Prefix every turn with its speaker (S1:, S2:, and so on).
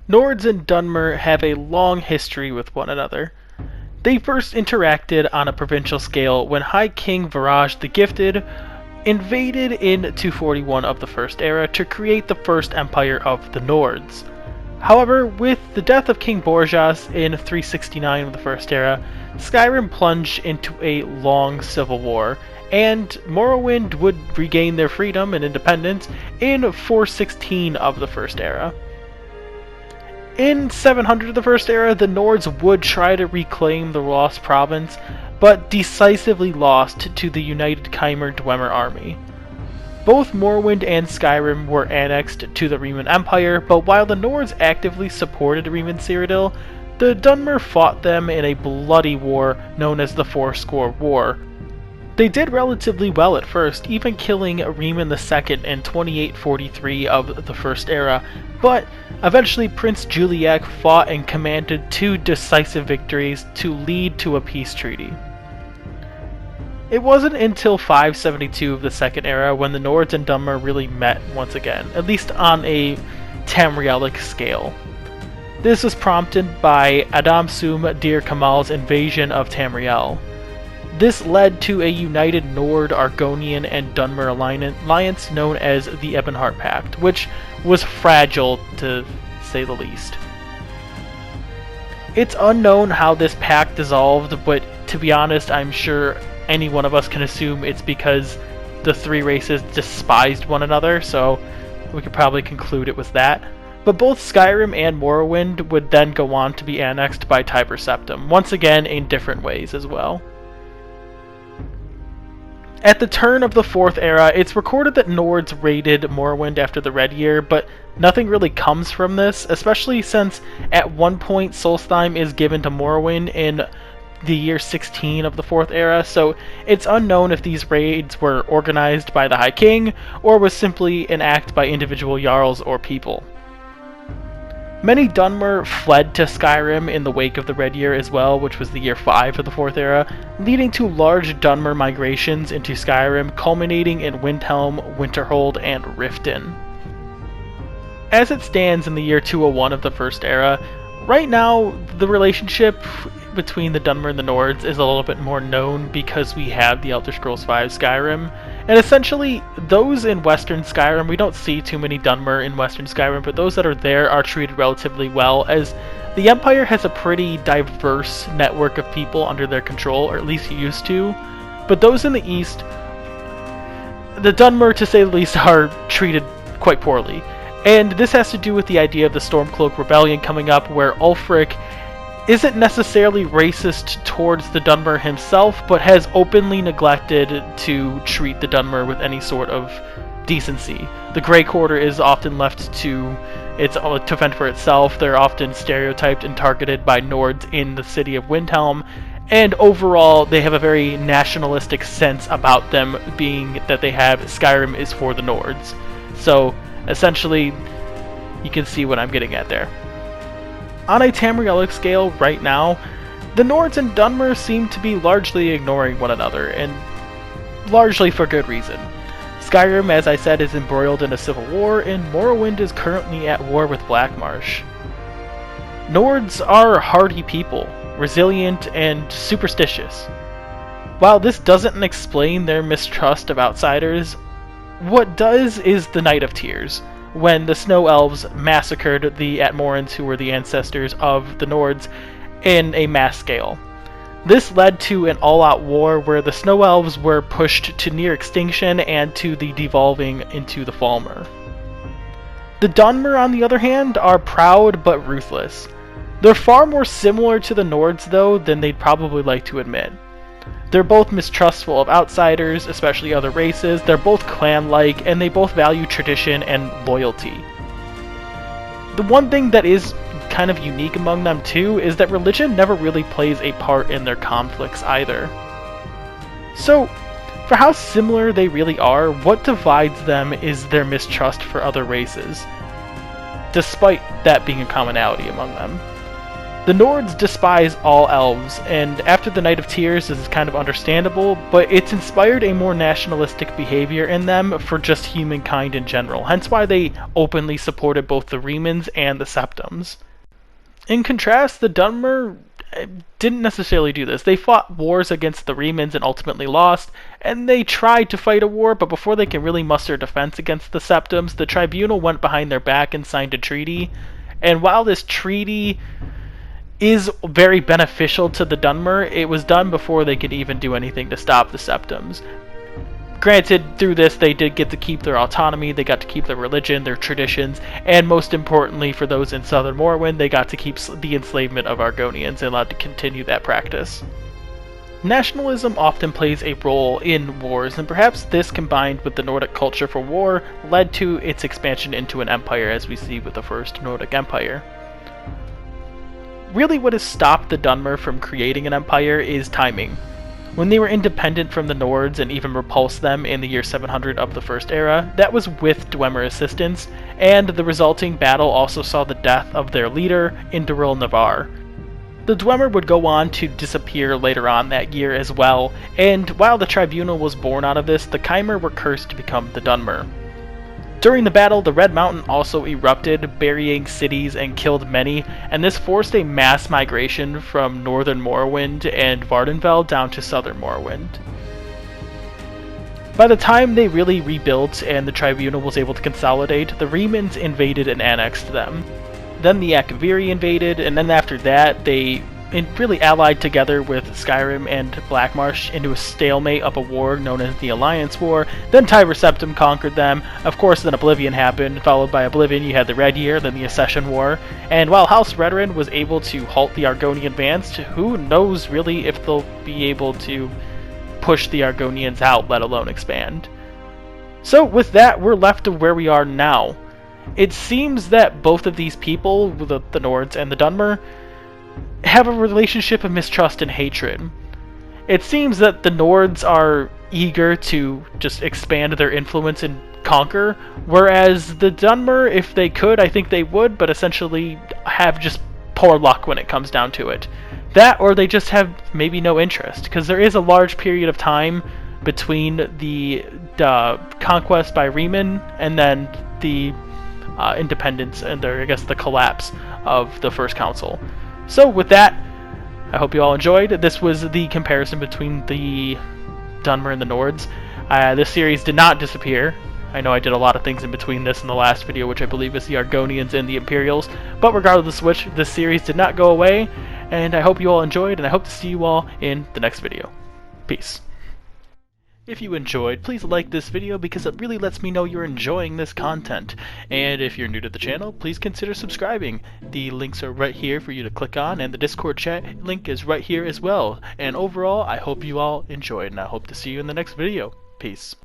S1: Nords and Dunmer have a long history with one another. They first interacted on a provincial scale when High King Viraj the Gifted invaded in 241 of the First Era to create the First Empire of the Nords. However, with the death of King Borjas in 369 of the First Era, Skyrim plunged into a long civil war, and Morrowind would regain their freedom and independence in 416 of the First Era. In 700 of the First Era, the Nords would try to reclaim the lost province, but decisively lost to the united Khmer-Dwemer army. Both Morrowind and Skyrim were annexed to the Riemann Empire, but while the Nords actively supported Riemann Cyrodiil, the Dunmer fought them in a bloody war known as the Fourscore War. They did relatively well at first, even killing Riemann II in 2843 of the First Era, but eventually Prince Juliac fought and commanded two decisive victories to lead to a peace treaty. It wasn't until 572 of the Second Era when the Nords and Dunmer really met once again, at least on a Tamrielic scale. This was prompted by Adamsum Dir Kamal's invasion of Tamriel. This led to a united Nord, Argonian, and Dunmer alliance known as the Ebonheart Pact, which was fragile to say the least. It's unknown how this pact dissolved, but to be honest, I'm sure any one of us can assume it's because the three races despised one another, so we could probably conclude it was that. But both Skyrim and Morrowind would then go on to be annexed by Tiber Septim, once again in different ways as well. At the turn of the Fourth Era, it's recorded that Nords raided Morrowind after the Red Year, but nothing really comes from this, especially since at one point Solstheim is given to Morrowind in the year 16 of the Fourth Era, so it's unknown if these raids were organized by the High King, or was simply an act by individual Jarls or people. Many Dunmer fled to Skyrim in the wake of the Red Year as well, which was the year 5 of the Fourth Era, leading to large Dunmer migrations into Skyrim, culminating in Windhelm, Winterhold, and Riften. As it stands in the year 201 of the First Era, right now the relationship between the Dunmer and the Nords is a little bit more known because we have the Elder Scrolls V Skyrim, and essentially those in Western Skyrim, we don't see too many Dunmer in Western Skyrim, but those that are there are treated relatively well, as the Empire has a pretty diverse network of people under their control, or at least used to, but those in the East, the Dunmer to say the least, are treated quite poorly. And this has to do with the idea of the Stormcloak Rebellion coming up, where Ulfric isn't necessarily racist towards the Dunmer himself, but has openly neglected to treat the Dunmer with any sort of decency. The Grey Quarter is often left to fend for itself. They're often stereotyped and targeted by Nords in the city of Windhelm, and overall they have a very nationalistic sense about them, being that they have Skyrim is for the Nords. So essentially, you can see what I'm getting at there. On a Tamrielic scale right now, the Nords and Dunmer seem to be largely ignoring one another, and largely for good reason. Skyrim, as I said, is embroiled in a civil war, and Morrowind is currently at war with Blackmarsh. Nords are hardy people, resilient and superstitious. While this doesn't explain their mistrust of outsiders, what does is the Night of Tears, when the Snow Elves massacred the Atmorans, who were the ancestors of the Nords, in a mass scale. This led to an all-out war where the Snow Elves were pushed to near extinction and to the devolving into the Falmer. The Dunmer, on the other hand, are proud but ruthless. They're far more similar to the Nords, though, than they'd probably like to admit. They're both mistrustful of outsiders, especially other races, they're both clan-like, and they both value tradition and loyalty. The one thing that is kind of unique among them too is that religion never really plays a part in their conflicts either. So, for how similar they really are, what divides them is their mistrust for other races, despite that being a commonality among them. The Nords despise all elves, and after the Night of Tears, this is kind of understandable, but it's inspired a more nationalistic behavior in them for just humankind in general, hence why they openly supported both the Remans and the Septums. In contrast, the Dunmer didn't necessarily do this. They fought wars against the Remans and ultimately lost, and they tried to fight a war, but before they can really muster defense against the Septums, the Tribunal went behind their back and signed a treaty. And while this treaty is very beneficial to the Dunmer, it was done before they could even do anything to stop the Septums. Granted, through this they did get to keep their autonomy, they got to keep their religion, their traditions, and most importantly for those in southern Morrowind, they got to keep the enslavement of Argonians and allowed to continue that practice. Nationalism often plays a role in wars, and perhaps this combined with the Nordic culture for war led to its expansion into an empire, as we see with the First Nordic Empire. Really what has stopped the Dunmer from creating an empire is timing. When they were independent from the Nords and even repulsed them in the year 700 of the First Era, that was with Dwemer assistance, and the resulting battle also saw the death of their leader, Induril Navarre. The Dwemer would go on to disappear later on that year as well, and while the Tribunal was born out of this, the Chimer were cursed to become the Dunmer. During the battle, the Red Mountain also erupted, burying cities and killed many, and this forced a mass migration from northern Morrowind and Vardenfell down to southern Morrowind. By the time they really rebuilt and the Tribunal was able to consolidate, the Remans invaded and annexed them. Then the Akaviri invaded, and then after that they really allied together with Skyrim and Blackmarsh into a stalemate of a war known as the Alliance War. Then Tybur Septim conquered them. Of course, then Oblivion happened. Followed by Oblivion, you had the Red Year, then the Accession War. And while House Redoran was able to halt the Argonian advance, who knows really if they'll be able to push the Argonians out, let alone expand. So with that, we're left to where we are now. It seems that both of these people, the Nords and the Dunmer, have a relationship of mistrust and hatred. It seems that the Nords are eager to just expand their influence and conquer, whereas the Dunmer, if they could, I think they would, but essentially have just poor luck when it comes down to it. That, or they just have maybe no interest, because there is a large period of time between the conquest by Reman and then the independence and I guess the collapse of the First Council. So with that, I hope you all enjoyed. This was the comparison between the Dunmer and the Nords. This series did not disappear. I know I did a lot of things in between this and the last video, which I believe is the Argonians and the Imperials, but regardless of which, this series did not go away, and I hope you all enjoyed, and I hope to see you all in the next video. Peace. If you enjoyed, please like this video because it really lets me know you're enjoying this content. And if you're new to the channel, please consider subscribing. The links are right here for you to click on, and the Discord chat link is right here as well. And overall, I hope you all enjoyed, and I hope to see you in the next video. Peace.